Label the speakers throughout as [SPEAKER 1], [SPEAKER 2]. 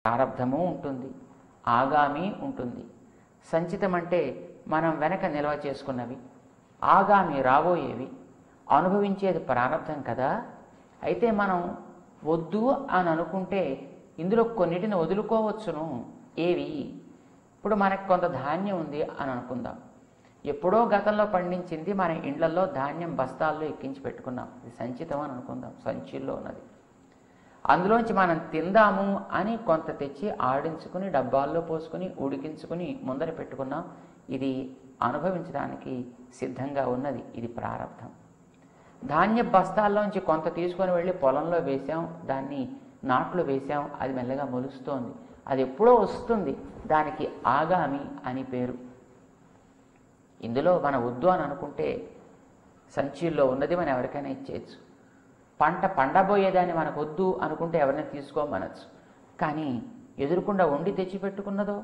[SPEAKER 1] ప్రారబ్ధము ఉంటుంది, ఆగామి ఉంటుంది. సంచితం అంటే మనం వెనక నిల్వ చేసుకున్నవి, ఆగామి రాబోయేవి, అనుభవించేది ప్రారబ్ధం కదా. అయితే మనం వద్దు అని అనుకుంటే ఇందులో కొన్నిటిని వదులుకోవచ్చును. ఏవి? ఇప్పుడు మనకు కొంత ధాన్యం ఉంది అని అనుకుందాం. ఎప్పుడో గతంలో పండించింది మన ఇండ్లలో ధాన్యం బస్తాల్లో ఎక్కించి పెట్టుకున్నాం. ఇది సంచితం అని అనుకుందాం, సంచిలో ఉన్నది. అందులోంచి మనం తిందాము అని కొంత తెచ్చి ఆడించుకుని డబ్బాల్లో పోసుకుని ఉడికించుకుని ముందర పెట్టుకున్నాం. ఇది అనుభవించడానికి సిద్ధంగా ఉన్నది. ఇది ప్రారబ్ధం. ధాన్య బస్తాల్లోంచి కొంత తీసుకొని వెళ్ళి పొలంలో వేసాం, దాన్ని నాట్లు వేసాం, అది మెల్లగా మొలుస్తోంది. అది ఎప్పుడో వస్తుంది, దానికి ఆగామి అని పేరు. ఇందులో మన వద్దు అని అనుకుంటే సంచిలో ఉన్నది మనం ఎవరికైనా ఇచ్చేయచ్చు. పంట పండబోయేదాన్ని మనకు వద్దు అనుకుంటే ఎవరైనా తీసుకోమనచ్చు. కానీ ఎదురుకుండా వండి తెచ్చిపెట్టుకున్నదో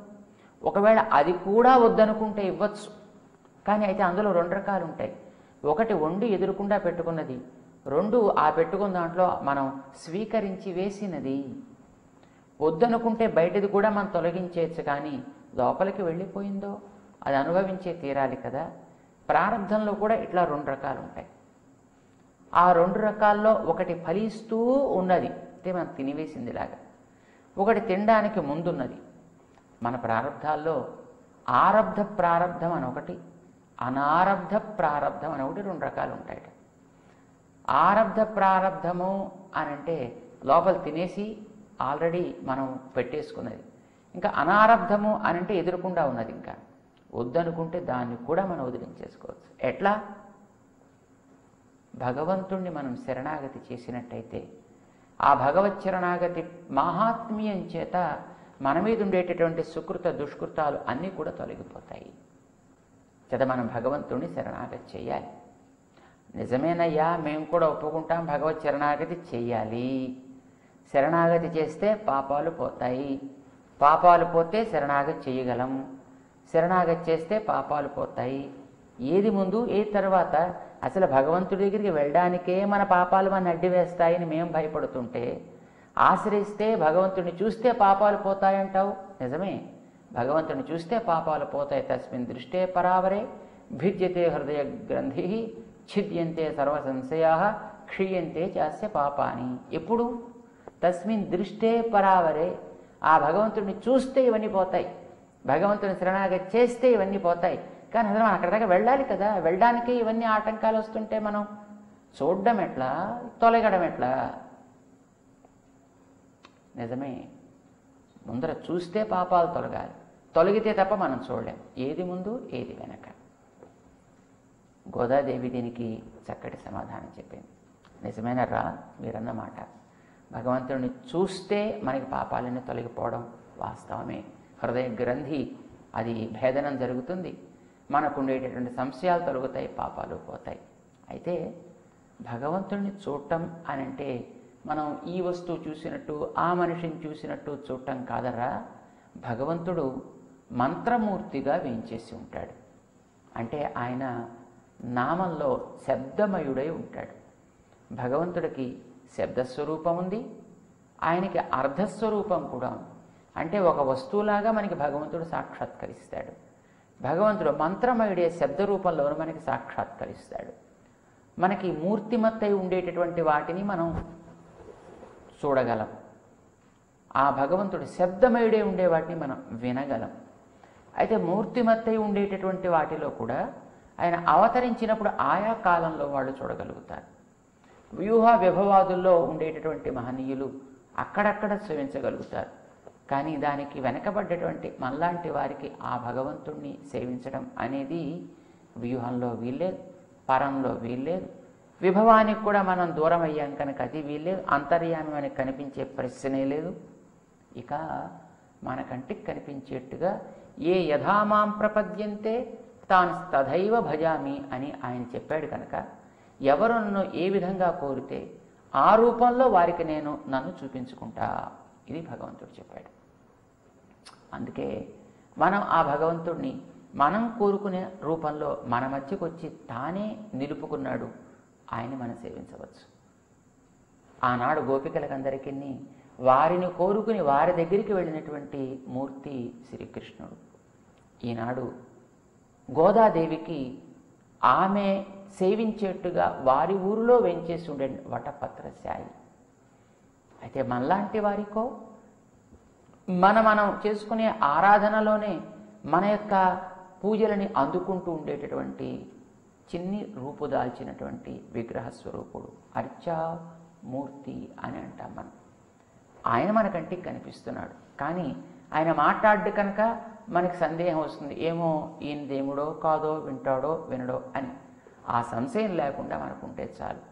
[SPEAKER 1] ఒకవేళ అది కూడా వద్దనుకుంటే ఇవ్వచ్చు. కానీ అయితే అందులో 2 రకాలు ఉంటాయి. ఒకటి వండి ఎదురుకుండా పెట్టుకున్నది, 2 ఆ పెట్టుకున్న దాంట్లో మనం స్వీకరించి వేసినది. వద్దనుకుంటే బయటది కూడా మనం తొలగించేయచ్చు, కానీ లోపలికి వెళ్ళిపోయిందో అది అనుభవించే తీరాలి కదా. ప్రారంధంలో కూడా ఇట్లా 2 రకాలు ఉంటాయి. ఆ 2 రకాల్లో ఒకటి ఫలిస్తూ ఉన్నది, అంటే మనం తినివేసిందిలాగా. ఒకటి తినడానికి ముందున్నది. మన ప్రారంధాల్లో ఆరబ్ధ ప్రారంధం అని ఒకటి, అనారబ్ధ ప్రారంధం అని ఒకటి 2 రకాలు ఉంటాయి. ఆరబ్ధ ప్రారంధము అని అంటే లోపల తినేసి ఆల్రెడీ మనం పెట్టేసుకున్నది. ఇంకా అనారబ్ధము అని అంటే ఎదురకుండా ఉన్నది. ఇంకా వద్దనుకుంటే దాన్ని కూడా మనం వదిలించేసుకోవచ్చు. ఎట్లా? భగవంతుణ్ణి మనం శరణాగతి చేసినట్టయితే ఆ భగవత్ శరణాగతి మాహాత్మ్యం చేత మన మీద ఉండేటటువంటి సుకృత దుష్కృతాలు అన్నీ కూడా తొలగిపోతాయి. చేత మనం భగవంతుణ్ణి శరణాగతి చేయాలి. నిజమేనయ్యా, మేము కూడా ఒప్పుకుంటాం, భగవత్ శరణాగతి చెయ్యాలి. శరణాగతి చేస్తే పాపాలు పోతాయి, పాపాలు పోతే శరణాగతి చేయగలం, శరణాగతి చేస్తే పాపాలు పోతాయి. ఏది ముందు ఏది తర్వాత? అసలు భగవంతుడి దగ్గరికి వెళ్ళడానికే మన పాపాలు మన అడ్డు వేస్తాయని మేము భయపడుతుంటే ఆశ్రయిస్తే భగవంతుడిని చూస్తే పాపాలు పోతాయంటావు. నిజమే, భగవంతుని చూస్తే పాపాలు పోతాయి. తస్మిన్ దృష్టే పరావరే భిద్యతే హృదయ గ్రంథి ఛిద్యంతే సర్వ సంశయా క్షీయంతే చాస్య పాపాని. ఎప్పుడు? తస్మిన్ దృష్టే పరావరే. ఆ భగవంతుడిని చూస్తే ఇవన్నీ పోతాయి, భగవంతుని శరణాగతి చేస్తే ఇవన్నీ పోతాయి. కానీ అసలు మనం అక్కడి దాకా వెళ్ళాలి కదా. వెళ్ళడానికి ఇవన్నీ ఆటంకాలు వస్తుంటే మనం చూడడం ఎట్లా, తొలగడం ఎట్లా? నిజమే, ముందర చూస్తే పాపాలు తొలగాలి, తొలగితే తప్ప మనం చూడలేం. ఏది ముందు ఏది వెనక? గోదాదేవి దీనికి చక్కటి సమాధానం చెప్పింది. నిజమేనరా మీరన్నమాట. భగవంతుడిని చూస్తే మనకి పాపాలన్నీ తొలగిపోవడం వాస్తవమే. హృదయ గ్రంథి అది భేదనం జరుగుతుంది, మనకు ఉండేటటువంటి సంశయాలు తొలగుతాయి, పాపాలు పోతాయి. అయితే భగవంతుడిని చూడటం అని అంటే మనం ఈ వస్తువు చూసినట్టు ఆ మనిషిని చూసినట్టు చూడటం కాదరా. భగవంతుడు మంత్రమూర్తిగా వేయించేసి ఉంటాడు. అంటే ఆయన నామంలో శబ్దమయుడై ఉంటాడు. భగవంతుడికి శబ్దస్వరూపం ఉంది, ఆయనకి అర్ధస్వరూపం కూడా ఉంది. అంటే ఒక వస్తువులాగా మనకి భగవంతుడు సాక్షాత్కరిస్తాడు. భగవంతుడు మంత్రమయుడే శబ్ద రూపంలోనూ మనకి సాక్షాత్కరిస్తాడు. మనకి మూర్తిమత్తై ఉండేటటువంటి వాటిని మనం చూడగలం. ఆ భగవంతుడు శబ్దమయుడే ఉండే వాటిని మనం వినగలం. అయితే మూర్తిమత్తై ఉండేటటువంటి వాటిలో కూడా ఆయన అవతరించినప్పుడు ఆయా కాలంలో వాళ్ళు చూడగలుగుతారు. వ్యూహ విభవాదుల్లో ఉండేటటువంటి మహనీయులు అక్కడక్కడ సేవించగలుగుతారు. కానీ దానికి వెనకబడ్డటువంటి మనలాంటి వారికి ఆ భగవంతుణ్ణి సేవించడం అనేది వ్యూహంలో వీల్లేదు, పరంలో వీల్లేదు, విభవానికి కూడా మనం దూరం అయ్యాం కనుక అది వీల్లేదు, అంతర్యామి మనకి కనిపించే ప్రశ్నే లేదు. ఇక మన కంటికి కనిపించేట్టుగా ఏ యథామాం ప్రపద్యంతే తాను తథైవ భజామి అని ఆయన చెప్పాడు కనుక ఎవరు నన్ను ఏ విధంగా కోరితే ఆ రూపంలో వారికి నేను నన్ను చూపించుకుంటా, ఇది భగవంతుడు చెప్పాడు. అందుకే మనం ఆ భగవంతుడిని మనం కోరుకునే రూపంలో మన మధ్యకు వచ్చి తానే నిలుపుకున్నాడు, ఆయన్ని మనం సేవించవచ్చు. ఆనాడు గోపికలకందరికీ వారిని కోరుకుని వారి దగ్గరికి వెళ్ళినటువంటి మూర్తి శ్రీకృష్ణుడు. ఈనాడు గోదాదేవికి ఆమె సేవించేట్టుగా వారి ఊరిలో వెంచేసి ఉండే వటపత్రశాయి. అయితే మనలాంటి వారికో మనం చేసుకునే ఆరాధనలోనే మన యొక్క పూజలని అందుకుంటూ ఉండేటటువంటి చిన్ని రూపుదాల్చినటువంటి విగ్రహ స్వరూపుడు అర్చామూర్తి అని అంటాం మనం. ఆయన మన కంటికి కనిపిస్తున్నాడు, కానీ ఆయన మాట్లాడు కనుక మనకి సందేహం వస్తుంది, ఏమో ఈయన దేవుడో కాదో, వింటాడో వినడో అని. ఆ సంశయం లేకుండా మనకుంటే చాలు.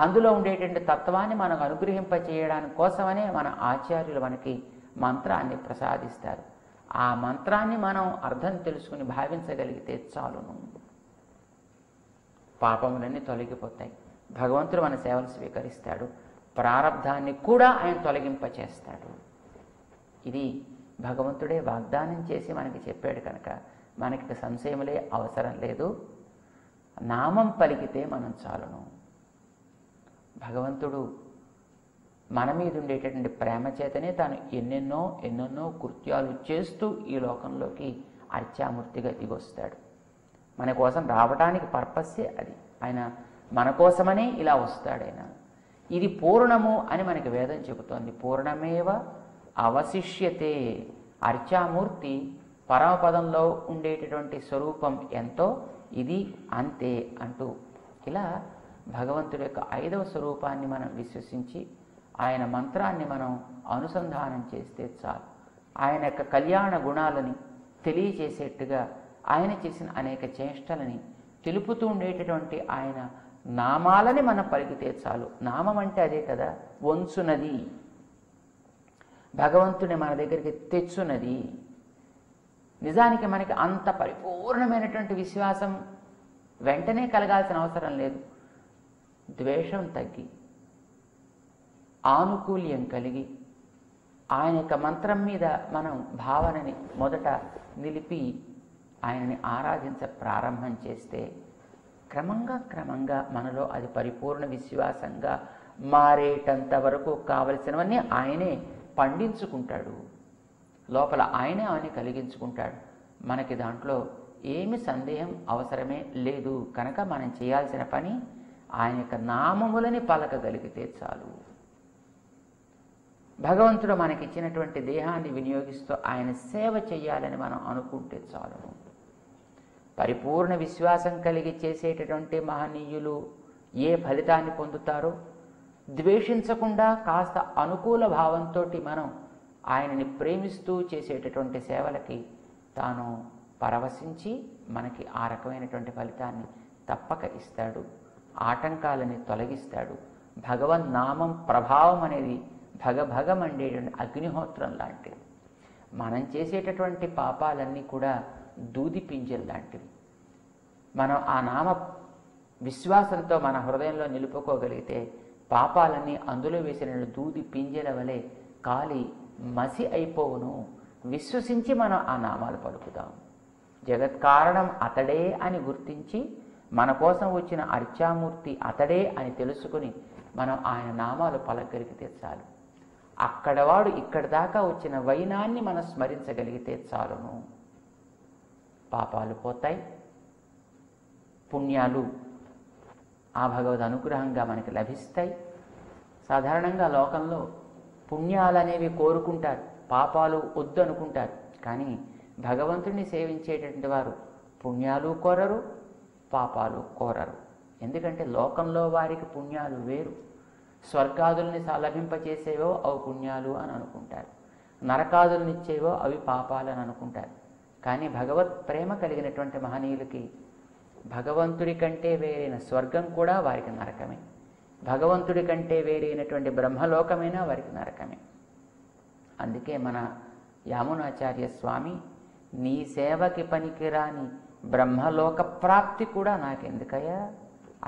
[SPEAKER 1] అందులో ఉండేటువంటి తత్వాన్ని మనకు అనుగ్రహింపచేయడానికి కోసమనే మన ఆచార్యులు మనకి మంత్రాన్ని ప్రసాదిస్తారు. ఆ మంత్రాన్ని మనం అర్థం తెలుసుకుని భావించగలిగితే చాలును, పాపములన్నీ తొలగిపోతాయి. భగవంతుడు మన సేవలు స్వీకరిస్తాడు, ప్రారబ్ధాన్ని కూడా ఆయన తొలగింపచేస్తాడు. ఇది భగవంతుడే వాగ్దానం చేసి మనకి చెప్పాడు కనుక మనకి సంశయములే అవసరం లేదు. నామం పలికితే మనం చాలును. భగవంతుడు మన మీద ఉండేటటువంటి ప్రేమ చేతనే తాను ఎన్నెన్నో కృత్యాలు చేస్తూ ఈ లోకంలోకి అర్చామూర్తిగా దిగొస్తాడు. మన కోసం రావడానికి పర్పస్సే అది. ఆయన మన కోసమనే ఇలా వస్తాడు. ఆయన ఇది పూర్ణము అని మనకి వేదం చెబుతోంది. పూర్ణమేవ అవశిష్యతే. అర్చామూర్తి పరమపదంలో ఉండేటటువంటి స్వరూపం ఎంతో ఇది అంతే అంటూ ఇలా భగవంతుడి యొక్క 5వ స్వరూపాన్ని మనం విశ్వసించి ఆయన మంత్రాన్ని మనం అనుసంధానం చేస్తే చాలు. ఆయన యొక్క కళ్యాణ గుణాలని తెలియచేసేట్టుగా ఆయన చేసిన అనేక చేష్టలని తెలుపుతూ ఉండేటటువంటి ఆయన నామాలని మనం పలికితే చాలు. నామం అంటే అదే కదా, వంచునది, భగవంతుని మన దగ్గరికి తెచ్చున్నది. నిజానికి మనకి అంత పరిపూర్ణమైనటువంటి విశ్వాసం వెంటనే కలగాల్సిన అవసరం లేదు. ద్వేషం తగ్గి ఆనుకూల్యం కలిగి ఆయన యొక్క మంత్రం మీద మనం భావనని మొదట నిలిపి ఆయనని ఆరాధించ ప్రారంభం చేస్తే క్రమంగా మనలో అది పరిపూర్ణ విశ్వాసంగా మారేటంత వరకు కావలసినవన్నీ ఆయనే పండించుకుంటాడు. లోపల ఆయనే అవన్నీ కలిగించుకుంటాడు. మనకి దాంట్లో ఏమి సందేహం అవసరమే లేదు. కనుక మనం చేయాల్సిన పని ఆయన యొక్క నామములని పలకగలిగితే చాలు. భగవంతుడు మనకిచ్చినటువంటి దేహాన్ని వినియోగిస్తూ ఆయన సేవ చేయాలని మనం అనుకుంటే చాలు. పరిపూర్ణ విశ్వాసం కలిగి చేసేటటువంటి మహనీయులు ఏ ఫలితాన్ని పొందుతారో ద్వేషించకుండా కాస్త అనుకూల భావంతో మనం ఆయనని ప్రేమిస్తూ చేసేటటువంటి సేవలకి తాను పరవశించి మనకి ఆ రకమైనటువంటి ఫలితాన్ని తప్పక ఇస్తాడు. ఆటంకాలని తొలగిస్తాడు. భగవన్ నామం ప్రభావం అనేది భగమండేటువంటి అగ్నిహోత్రం లాంటిది. మనం చేసేటటువంటి పాపాలన్నీ కూడా దూది పింజలు లాంటివి. మనం ఆ నామ విశ్వాసంతో మన హృదయంలో నిలుపుకోగలిగితే పాపాలన్నీ అందులో వేసిన దూది పింజల వలె కాలి మసి అయిపోవును. విశ్వసించి మనం ఆ నామాలు పలుకుదాం. జగత్కారణం అతడే అని గుర్తించి మన కోసం వచ్చిన అర్చామూర్తి అతడే అని తెలుసుకుని మనం ఆయన నామాలు పలకగలిగితే చాలు. అక్కడవాడు ఇక్కడి దాకా వచ్చిన వైనాన్ని మనం స్మరించగలిగితే చాలును. పాపాలు పోతాయి, పుణ్యాలు ఆ భగవద్ అనుగ్రహంగా మనకి లభిస్తాయి. సాధారణంగా లోకంలో పుణ్యాలనేవి కోరుకుంటారు, పాపాలు వద్దు అనుకుంటారు. కానీ భగవంతుడిని సేవించేటటువంటి వారు పుణ్యాలు కోరరు, పాపాలు కోరరు. ఎందుకంటే లోకంలో వారికి పుణ్యాలు వేరు. స్వర్గాదుల్ని లభింపచేసేవో అవి పుణ్యాలు అని అనుకుంటారు, నరకాదులనిచ్చేవో అవి పాపాలు అని అనుకుంటారు. కానీ భగవత్ ప్రేమ కలిగినటువంటి మహనీయులకి భగవంతుడి కంటే వేరైన స్వర్గం కూడా వారికి నరకమే, భగవంతుడి కంటే వేరైనటువంటి బ్రహ్మలోకమైనా వారికి నరకమే. అందుకే మన యామునాచార్య స్వామి నీ సేవకి పనికిరాని బ్రహ్మలోక ప్రాప్తి కూడా నాకెందుకయ్యా,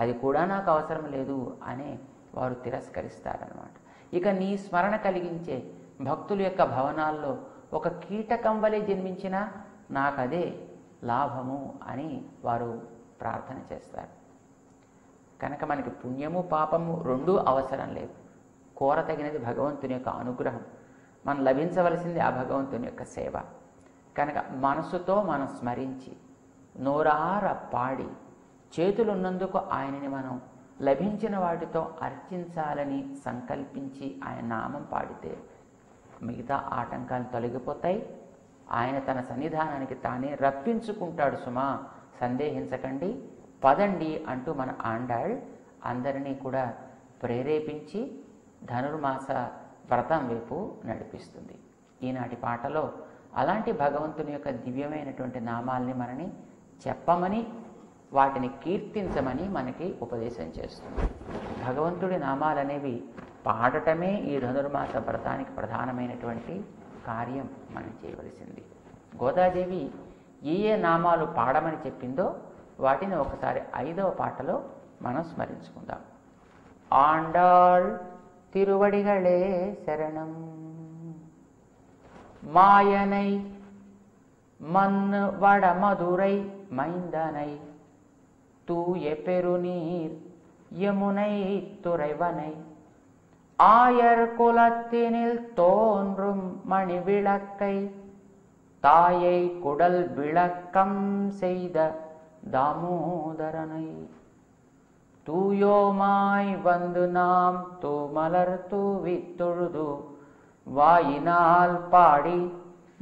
[SPEAKER 1] అది కూడా నాకు అవసరం లేదు అనే వారు తిరస్కరిస్తారనమాట. ఇక నీ స్మరణ కలిగించే భక్తుల యొక్క భవనాల్లో ఒక కీటకం వలె జన్మించినా నాకదే లాభము అని వారు ప్రార్థన చేస్తారు. కనుక మనకి పుణ్యము పాపము రెండూ అవసరం లేదు. కోరతగినది భగవంతుని యొక్క అనుగ్రహం. మనం లభించవలసింది ఆ భగవంతుని యొక్క సేవ. కనుక మనసుతో మనం స్మరించి నోరార పాడి చేతులున్నందుకు ఆయనని మనం లభించిన వాటితో అర్చించాలని సంకల్పించి ఆయన నామం పాడితే మిగతా ఆటంకాలు తొలగిపోతాయి. ఆయన తన సన్నిధానానికి తానే రప్పించుకుంటాడు సుమా, సందేహించకండి, పదండి అంటూ మన ఆండాళ్ అందరినీ కూడా ప్రేరేపించి ధనుర్మాస వ్రతం వైపు నడిపిస్తుంది. ఈనాటి పాటలో అలాంటి భగవంతుని యొక్క దివ్యమైనటువంటి నామాల్ని మనని చెప్పమని, వాటిని కీర్తించమని మనకి ఉపదేశం చేస్తుంది. భగవంతుడి నామాలనేవి పాడటమే ఈ ధనుర్మాస వ్రతానికి ప్రధానమైనటువంటి కార్యం మనం చేయవలసింది. గోదాదేవి ఏ నామాలు పాడమని చెప్పిందో వాటిని ఒకసారి 5వ పాటలో మనం స్మరించుకుందాం. ఆండాళ్ తిరువడిగళే శరణం, మాయనై మన్ను వడ మధుரை மைந்தனை, தூய பெருநீர் யமுனை துறைவனை, ஆயர் குலத்தினில் தோன்றும் மணி விளக்கை, தாயை குடல் விளக்கம் செய்த தாமோதரனை, தூயோமாய் வந்து நாம் தூமலர் தூவித் தொழுது, வாயினால் பாடி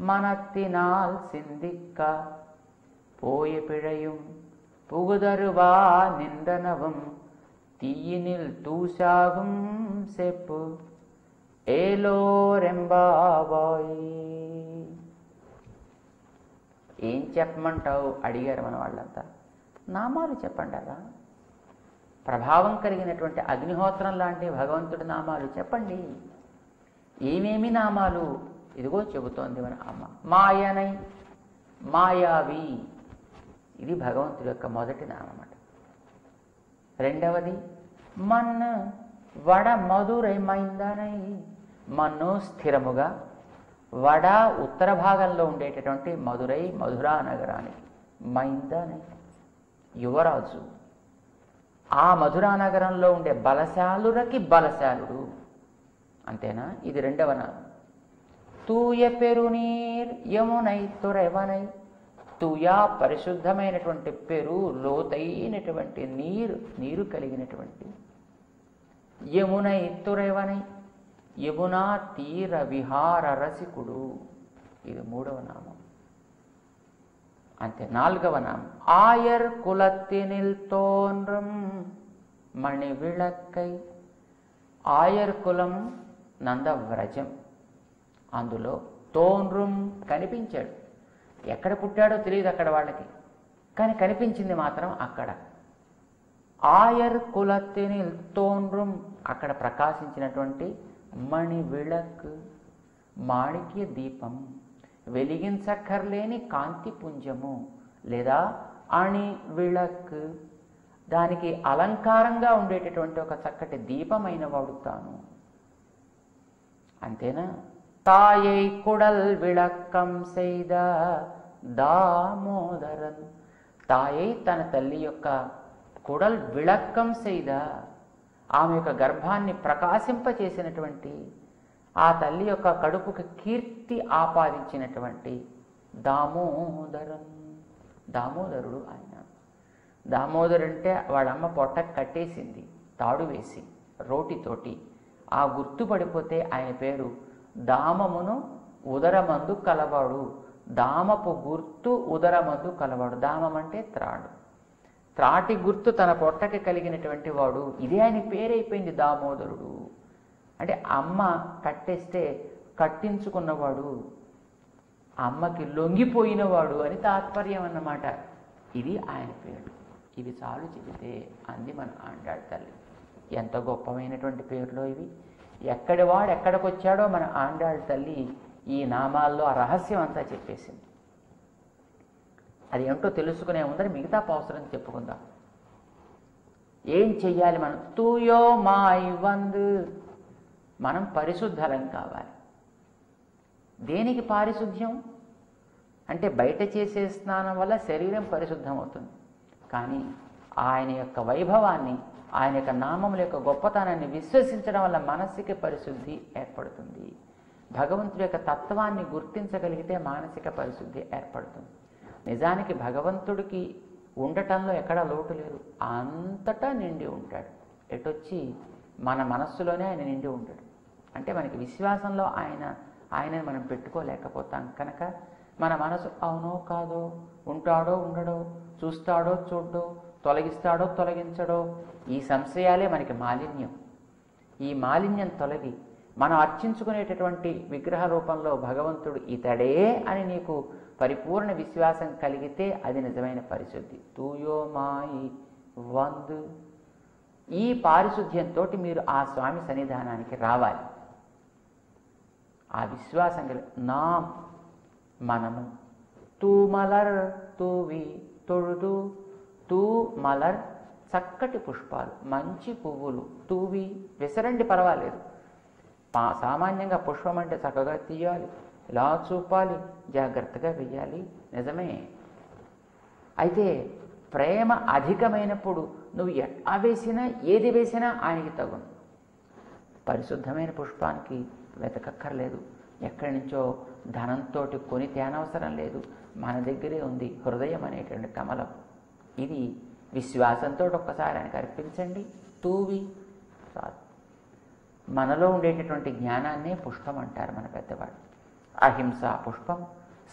[SPEAKER 1] மனத்தினால் சிந்திக்க, போய பிழையும் புகுதருவா நின்றனவும், తీయినిల్ తూసాగం సెప్పు ఏలోరెంబాబాయి. ఏం చెప్పమంటావు అడిగారు మన వాళ్ళంతా. నామాలు చెప్పండి అలా, ప్రభావం కలిగినటువంటి అగ్నిహోత్రం లాంటి భగవంతుడి నామాలు చెప్పండి. ఏమేమి నామాలు? ఇదిగో చెబుతోంది మన అమ్మ. మాయనై, మాయావి, ఇది భగవంతుడి యొక్క మొదటి నామమాట. రెండవది మన్ను వడ మధురై మైందనై, మన్ను స్థిరముగా, వడ ఉత్తర భాగంలో ఉండేటటువంటి మధురై మధురా నగరానికి, మైందనై యువరాజు, ఆ మధురా నగరంలో ఉండే బలశాలురకి బలశాలుడు. అంతేనా? ఇది రెండవ నామం. తూయ పెరునీర్ యమునై తురెవనై, తూయా పరిశుద్ధమైనటువంటి పెరు, లోతైనటువంటి నీరు కలిగినటువంటి, యమునై తురెవనై యమునా తీర విహార రసికుడు, ఇది మూడవ నామం. అంతే. నాలుగవ నామం ఆయర్ కులత్తినిల్ తోన్రం మణి విళక్కై, ఆయర్ కులం నందవ్రజం, అందులో తోన్రం కనిపించాడు. ఎక్కడ పుట్టాడో తెలియదు అక్కడ వాళ్ళకి, కానీ కనిపించింది మాత్రం అక్కడ. ఆయర్ కులత్తినిల్ తోన్రం, అక్కడ ప్రకాశించినటువంటి మణి విళక్, మాణిక్య దీపం, వెలిగించక్కర్లేని కాంతి పుంజము, లేదా అణి విళక్, దానికి అలంకారంగా ఉండేటటువంటి ఒక చక్కటి దీపమైన వాడు తాను. అంతేనా? தாயை குடல் విళక్కం செய்த దామోదరన్, తాయై తన తల్లి యొక్క కుడల్ విళక్కం செய்த, ఆమె యొక్క గర్భాన్ని ప్రకాశింపచేసినటువంటి, ఆ తల్లి యొక్క కడుపుకి కీర్తి ఆపాదించినటువంటి దామోదరన్, దామోదరుడు ఆయన. దామోదరుడంటే వాళ్ళమ్మ పొట్టకు కట్టేసింది తాడు వేసి రోటితోటి, ఆ గుర్తుపడిపోతే ఆయన పేరు దామమును ఉదరమందు కలవాడు, దామపు గుర్తు ఉదరమందు కలవాడు. దామం అంటే త్రాడు, త్రాటి గుర్తు తన పొట్టకి కలిగినటువంటి వాడు. ఇదే ఆయన పేరైపోయింది దామోదరుడు. అంటే అమ్మ కట్టేస్తే కట్టించుకున్నవాడు, అమ్మకి లొంగిపోయినవాడు అని తాత్పర్యం అన్నమాట. ఇది ఆయన పేరు. ఇవి చాలు చెబితే అంది మన ఆండాళ్ తల్లి. ఎంత గొప్పమైనటువంటి పేర్లో ఇవి. ఎక్కడి వాడు ఎక్కడికి వచ్చాడో మన ఆండాళ్ తల్లి ఈ నామాల్లో ఆ రహస్యం అంతా చెప్పేసింది. అది ఏమిటో తెలుసుకునే ముందర మిగతా అవసరం చెప్పుకుందాం. ఏం చెయ్యాలి మనం? తూయో మాయ్ వందు, మనం పరిశుద్ధలం కావాలి. దేనికి పారిశుద్ధ్యం అంటే బయట చేసే స్నానం వల్ల శరీరం పరిశుద్ధం అవుతుంది, కానీ ఆయన యొక్క వైభవాన్ని, ఆయన యొక్క నామముల యొక్క గొప్పతనాన్ని విశ్వసించడం వల్ల మనస్సుకి పరిశుద్ధి ఏర్పడుతుంది. భగవంతుడి యొక్క తత్వాన్ని గుర్తించగలిగితే మానసిక పరిశుద్ధి ఏర్పడుతుంది. నిజానికి భగవంతుడికి ఉండటంలో ఎక్కడా లోటు లేదు, అంతటా నిండి ఉంటాడు. ఎటొచ్చి మన మనస్సులోనే ఆయన నిండి ఉంటాడు. అంటే మనకి విశ్వాసంలో ఆయనని మనం పెట్టుకోలేకపోతాం కనుక మన మనసు అవునో కాదో, ఉంటాడో ఉండడో, చూస్తాడో చూడడో, తొలగిస్తాడో తొలగించడో, ఈ సంశయాలే మనకి మాలిన్యం. ఈ మాలిన్యం తొలగి మనం అర్చించుకునేటటువంటి విగ్రహ రూపంలో భగవంతుడు ఇతడే అని నీకు పరిపూర్ణ విశ్వాసం కలిగితే అది నిజమైన పరిశుద్ధి. తూయో మాయి వందు. ఈ పారిశుద్ధ్యంతో మీరు ఆ స్వామి సన్నిధానానికి రావాలి. ఆ విశ్వాసం నా మనము తూ మలర్ తూవి తొడుదు. తూ మలర్ చక్కటి పుష్పాలు, మంచి పువ్వులు. తూవి విసరండి, పర్వాలేదు. సామాన్యంగా పుష్పం అంటే చక్కగా తీయాలి, ఇలా చూపాలి, జాగ్రత్తగా వెయ్యాలి, నిజమే. అయితే ప్రేమ అధికమైనప్పుడు నువ్వు ఎట్లా వేసినా ఏది వేసినా ఆయనకి తగును. పరిశుద్ధమైన పుష్పానికి వెతకక్కర్లేదు, ఎక్కడి నుంచో ధనంతో కొని తేనవసరం లేదు. మన దగ్గరే ఉంది హృదయం అనేటువంటి కమలం. ఇది విశ్వాసంతో ఒక్కసారి ఆయనకు అర్పించండి. తూవి చాలు. మనలో ఉండేటటువంటి జ్ఞానాన్నే పుష్పం అంటారు మన పెద్దవాడు. అహింస పుష్పం,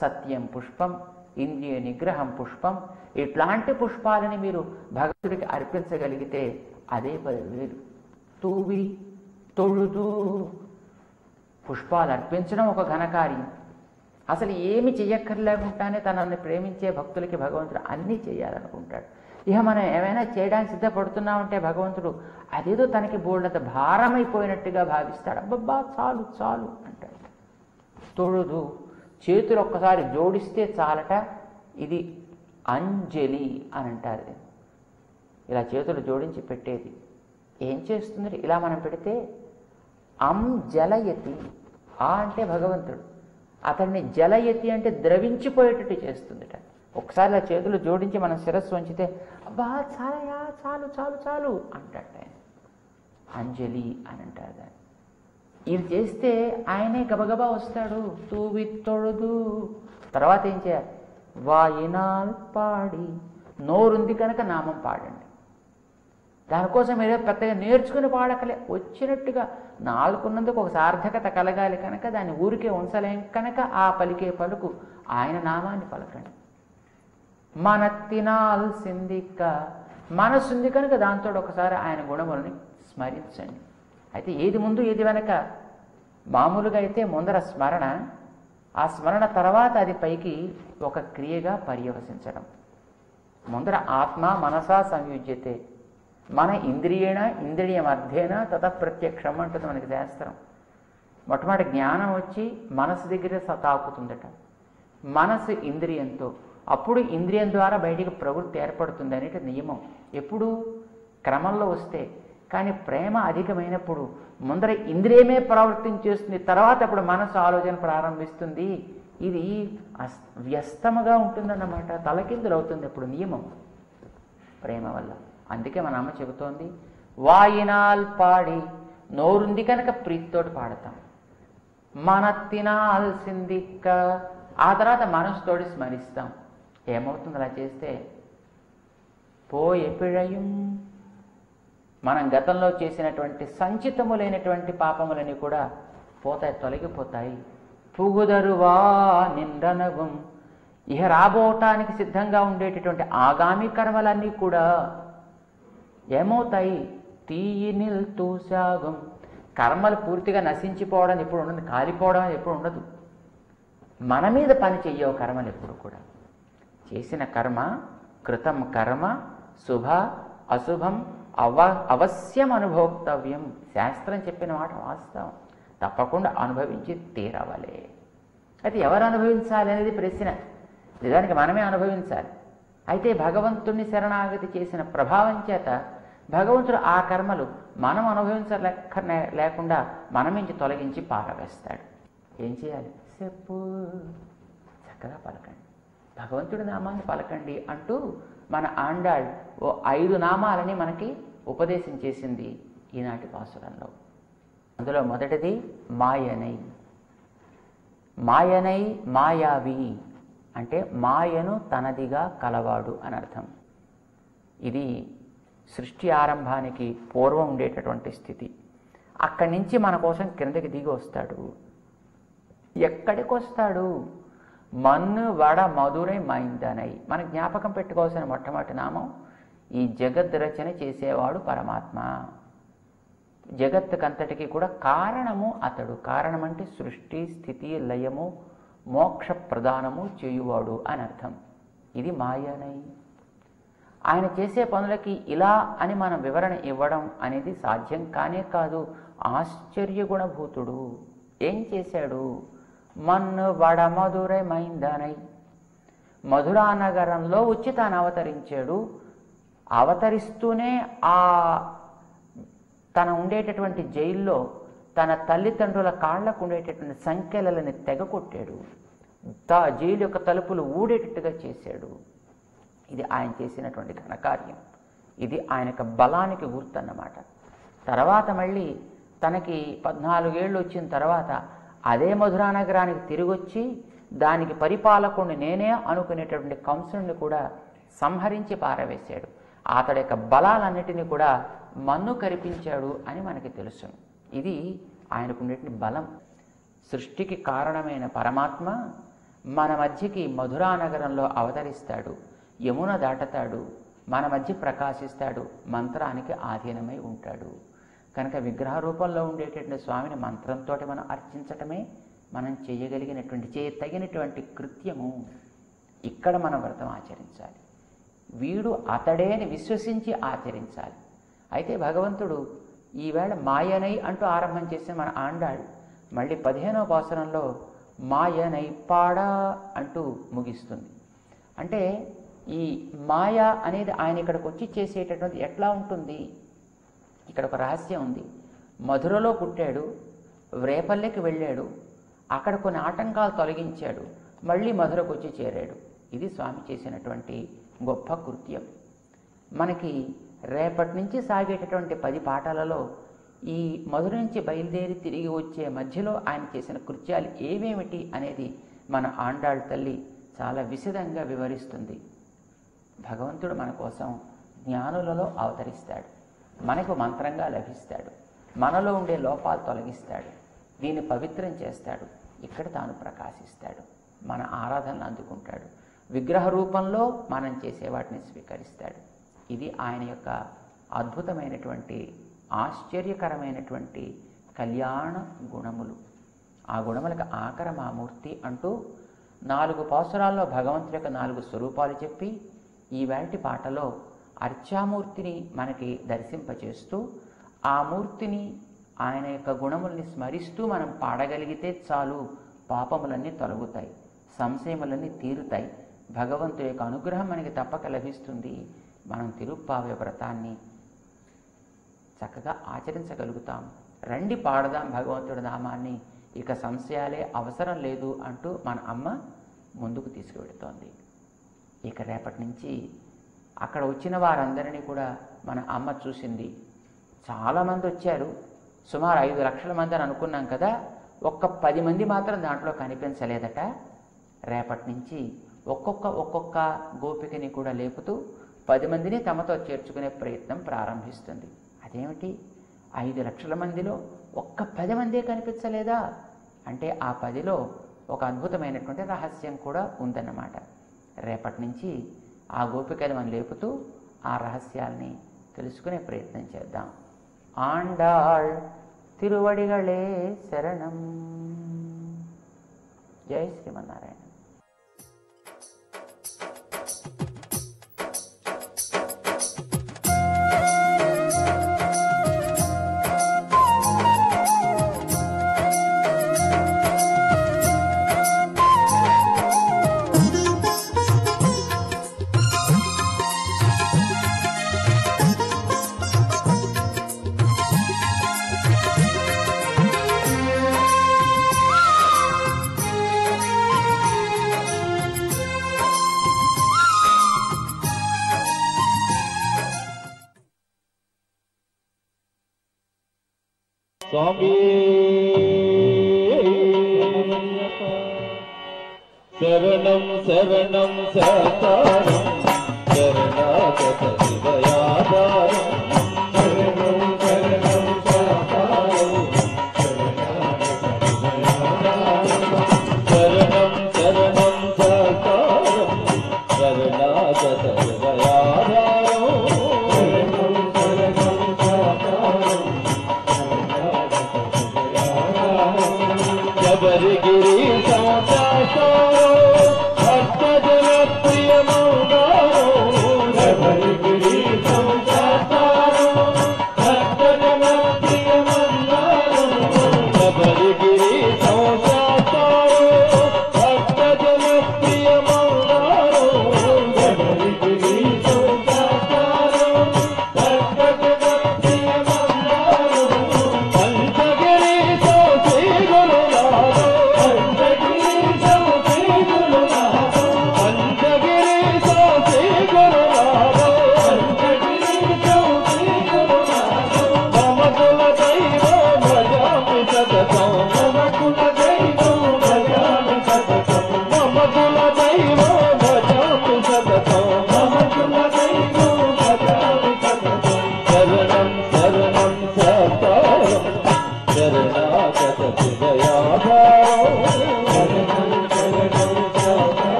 [SPEAKER 1] సత్యం పుష్పం, ఇంద్రియ నిగ్రహం పుష్పం. ఇట్లాంటి పుష్పాలని మీరు భగవంతుడికి అర్పించగలిగితే అదే వేరు. తూవి తొడుదు. పుష్పాలు అర్పించడం ఒక ఘనకార్యం. అసలు ఏమి చెయ్యక్కర్లేకుండానే తనని ప్రేమించే భక్తులకి భగవంతుడు అన్నీ చేయాలనుకుంటాడు. ఇక మనం ఏమైనా చేయడానికి సిద్ధపడుతున్నామంటే భగవంతుడు అదేదో తనకి బోల్డంత భారమైపోయినట్టుగా భావిస్తాడు. అబ్బబ్బా చాలు చాలు అంటాడు. తొడుదు, చేతులు ఒక్కసారి జోడిస్తే చాలట. ఇది అంజలి అని అంటారు. ఇలా చేతులు జోడించి పెట్టేది ఏం చేస్తుంది? ఇలా మనం పెడితే జలయతి. అంటే భగవంతుడు, అతన్ని జలయతి అంటే ద్రవించిపోయేటట్టు చేస్తుందిట. ఒకసారి ఇలా చేతులు జోడించి మనం శిరస్సు వంచితే అబ్బా చాలయా, చాలు చాలు చాలు అంటాడు ఆయన. అంజలి అని అంటారు దాన్ని. ఇది చేస్తే ఆయనే గబగబా వస్తాడు. తూవి తొడుదు. తర్వాత ఏం చేయాలి? వాయినాల్ పాడి. నోరుంది కనుక నామం పాడండి. దానికోసం ఏదో పెద్దగా నేర్చుకుని పాడకలే, వచ్చినట్టుగా నాలుగున్నందుకు ఒక సార్థకత కలగాలి కనుక దాన్ని ఊరికే ఉంచలేం కనుక ఆ పలికే పలుకు ఆయన నామాన్ని పలకండి. మనత్తినాల్సిందిక. మనసుంది కనుక దాంతో ఒకసారి ఆయన గుణములని స్మరించండి. అయితే ఏది ముందు ఏది వెనక? మామూలుగా అయితే ముందర స్మరణ, ఆ స్మరణ తర్వాత అది పైకి ఒక క్రియగా పర్యవసించడం. ముందర ఆత్మ మనసా సంయుజ్యతే, మన ఇంద్రియేణ ఇంద్రియమర్థేన తతఃప్రత్యక్షం అంటుంది మనకి శాస్త్రం. మొట్టమొదటి జ్ఞానం వచ్చి మనసు దగ్గర తాకుతుందట. మనసు ఇంద్రియంతో, అప్పుడు ఇంద్రియం ద్వారా బయటికి ప్రవృత్తి ఏర్పడుతుంది అనేటి నియమం. ఎప్పుడు? క్రమంలో వస్తే. కానీ ప్రేమ అధికమైనప్పుడు ముందర ఇంద్రియమే ప్రవర్తించేస్తుంది, తర్వాత అప్పుడు మనసు ఆలోచన ప్రారంభిస్తుంది. ఇది వ్యస్తముగా ఉంటుందన్నమాట, తలకిందులు అవుతుంది అప్పుడు నియమం ప్రేమ వల్ల. అందుకే మన అమ్మ చెబుతోంది వాయినాల్ పాడి. నోరుంది కనుక ప్రీతితోటి పాడతాం. మనత్తినాల్సిందిక్క. ఆ తర్వాత మనసుతోటి స్మరిస్తాం. ఏమవుతుంది అలా చేస్తే? పోయే పిഴയും. మనం గతంలో చేసినటువంటి సంచితములైనటువంటి పాపములని కూడా పోతాయి, తొలగిపోతాయి. పుగుదరువా నిండనగం. ఇహ రాబోటానికి సిద్ధంగా ఉండేటటువంటి ఆగామి కర్మలన్నీ కూడా ఏమవుతాయి? తీయినిల్ తూసాగం. కర్మలు పూర్తిగా నశించిపోవడం ఎప్పుడు ఉండదు, కాలిపోవడం ఎప్పుడు ఉండదు. మన మీద పని చెయ్యవు కర్మలు ఎప్పుడు కూడా. చేసిన కర్మ, కృతం కర్మ శుభ అశుభం అవశ్యం అనుభోక్తవ్యం. శాస్త్రం చెప్పిన మాట వాస్తవం, తప్పకుండా అనుభవించి తీరవలే. అయితే ఎవరు అనుభవించాలి అనేది ప్రశ్న. నిజానికి మనమే అనుభవించాలి. అయితే భగవంతుణ్ణి శరణాగతి చేసిన ప్రభావం చేత భగవంతుడు ఆ కర్మలు మనం లేకుండా మన నుంచి తొలగించి పారవేస్తాడు. ఏం చేయాలి? చెప్పు. చక్కగా పలకండి, భగవంతుడి నామాన్ని పలకండి అంటూ మన ఆండాళ్ ఓ 5 నామాలని మనకి ఉపదేశం చేసింది ఈనాటి పాసురంలో. అందులో మొదటిది మాయనై. మాయనై మాయావి అంటే మాయను తనదిగా కలవాడు అని అర్థం. ఇది సృష్టి ఆరంభానికి పూర్వం ఉండేటటువంటి స్థితి. అక్కడి నుంచి మన కోసం కిందకి దిగి వస్తాడు. ఎక్కడికి వస్తాడు? మన్ను వడ మధురై మైందనై. మన జ్ఞాపకం పెట్టుకోవాల్సిన మొట్టమొదటి నామం ఈ జగత్ రచన చేసేవాడు పరమాత్మ. జగత్తుకంతటికి కూడా కారణము అతడు. కారణం అంటే సృష్టి, స్థితి, లయము, మోక్ష ప్రదానము చేయువాడు అని అర్థం. ఇది మాయనై. ఆయన చేసే పనులకి ఇలా అని మనం వివరణ ఇవ్వడం అనేది సాధ్యం కానే కాదు. ఆశ్చర్యగుణభూతుడు. ఏం చేశాడు? మన్ను వడ మధురై మైందనై. మధురా నగరంలో వచ్చి తాను అవతరించాడు. అవతరిస్తూనే ఆ తన ఉండేటటువంటి జైల్లో తన తల్లిదండ్రుల కాళ్లకు ఉండేటటువంటి సంఖ్యలని తెగకొట్టాడు. జైలు యొక్క తలుపులు ఊడేటట్టుగా చేశాడు. ఇది ఆయన చేసినటువంటి ఘనకార్యం. ఇది ఆయన యొక్క బలానికి గుర్తు అన్నమాట. తర్వాత మళ్ళీ తనకి 14 ఏళ్ళు వచ్చిన తర్వాత అదే మధురా నగరానికి తిరిగొచ్చి దానికి పరిపాలకుడిని నేనే అనుకునేటటువంటి కంసుడిని కూడా సంహరించి పారవేశాడు. అతడి యొక్క బలాలన్నిటినీ కూడా మన్ను కరిపించాడు అని మనకి తెలుసు. ఇది ఆయనకు ఉండేటువంటి బలం. సృష్టికి కారణమైన పరమాత్మ మన మధ్యకి మధురా నగరంలో అవతరిస్తాడు, యమున దాటతాడు, మన మధ్య ప్రకాశిస్తాడు, మంత్రానికి ఆధీనమై ఉంటాడు. కనుక విగ్రహ రూపంలో ఉండేటటువంటి స్వామిని మంత్రంతో మనం అర్చించటమే మనం చేయతగినటువంటి కృత్యము. ఇక్కడ మనం వ్రతం ఆచరించాలి. వీడు అతడే అని విశ్వసించి ఆచరించాలి. అయితే భగవంతుడు ఈవేళ మాయనై అంటూ ఆరంభం చేసిన మన ఆండాళ్ మళ్ళీ 15వ పాసురంలో మాయనై పాడా అంటూ ముగిస్తుంది. అంటే ఈ మాయ అనేది ఆయన ఇక్కడికి వచ్చి చేసేటటువంటి ఎట్లా ఉంటుంది? ఇక్కడ ఒక రహస్యం ఉంది. మధురలో పుట్టాడు, రేపల్లెకి వెళ్ళాడు, అక్కడ కొన్ని ఆటంకాలు తొలగించాడు, మళ్ళీ మధురకు వచ్చి చేరాడు. ఇది స్వామి చేసినటువంటి గొప్ప కృత్యం. మనకి రేపటి నుంచి సాగేటటువంటి 10 పాఠాలలో ఈ మధుర నుంచి బయలుదేరి తిరిగి వచ్చే మధ్యలో ఆయన చేసిన కృత్యాలు ఏవేమిటి అనేది మన ఆండాళ్ తల్లి చాలా విశదంగా వివరిస్తుంది. భగవంతుడు మన కోసం జ్ఞానులలో అవతరిస్తాడు, మనకు మంత్రంగా లభిస్తాడు, మనలో ఉండే లోపాలు తొలగిస్తాడు, దీన్ని పవిత్రం చేస్తాడు, ఇక్కడ తాను ప్రకాశిస్తాడు, మన ఆరాధనలు అందుకుంటాడు, విగ్రహ రూపంలో మనం చేసే వాటిని స్వీకరిస్తాడు. ఇది ఆయన యొక్క అద్భుతమైనటువంటి ఆశ్చర్యకరమైనటువంటి కళ్యాణ గుణములు. ఆ గుణములకు ఆకరమామూర్తి అంటూ 4 పాసురాల్లో భగవంతుడి యొక్క 4 స్వరూపాలు చెప్పి ఈవేళటి పాటలో అర్చామూర్తిని మనకి దర్శింపచేస్తూ ఆ మూర్తిని ఆయన యొక్క గుణముల్ని స్మరిస్తూ మనం పాడగలిగితే చాలు, పాపములన్నీ తొలగుతాయి, సంశయములన్నీ తీరుతాయి, భగవంతుడి యొక్క అనుగ్రహం మనకి తప్పక లభిస్తుంది. మనం తిరుప్పావే వ్రతాన్ని చక్కగా ఆచరించగలుగుతాం. రండి పాడదాం భగవంతుడి నామాన్ని, ఇక సంశయాలే అవసరం లేదు అంటూ మన అమ్మ ముందుకు తీసుకువెడుతోంది. ఇక రేపటి నుంచి అక్కడ వచ్చిన వారందరినీ కూడా మన అమ్మ చూసింది. చాలామంది వచ్చారు, సుమారు 5 లక్షల మంది అని అనుకున్నాం కదా, ఒక్క 10 మంది మాత్రం దాంట్లో కనిపించలేదట. రేపటి నుంచి ఒక్కొక్క గోపికని కూడా లేపుతూ 10 మందిని తమతో చేర్చుకునే ప్రయత్నం ప్రారంభిస్తుంది. అదేమిటి, 5 లక్షల మందిలో ఒక్క 10 మందే కనిపించలేదా అంటే ఆ 10లో ఒక అద్భుతమైనటువంటి రహస్యం కూడా ఉందన్నమాట. రేపటి నుంచి ఆ గోపికలు మనం లేపుతూ ఆ రహస్యాల్ని తెలుసుకునే ప్రయత్నం చేద్దాం. ఆండాళ్ తిరువడిగళే శరణం. జై శ్రీమన్నారాయణ.
[SPEAKER 2] స్వామి శరణం శరణం శరణం శరణాగత శివయాధారం శరణం శరణం శరణం శరణం శరణం శరణాగత శివయాధారం శబరిగిరి సంసారో భక్త జన ప్రియ మంగారో శబరిగిరి సంసారో భక్త జన ప్రియ మంగారో శబరిగిరి సంసారో భక్త జన ప్రియ మంగారో శబరిగిరి సంసారో భక్త జన ప్రియ మంగారో పంచగిరి శ్రీ గురు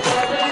[SPEAKER 3] Hare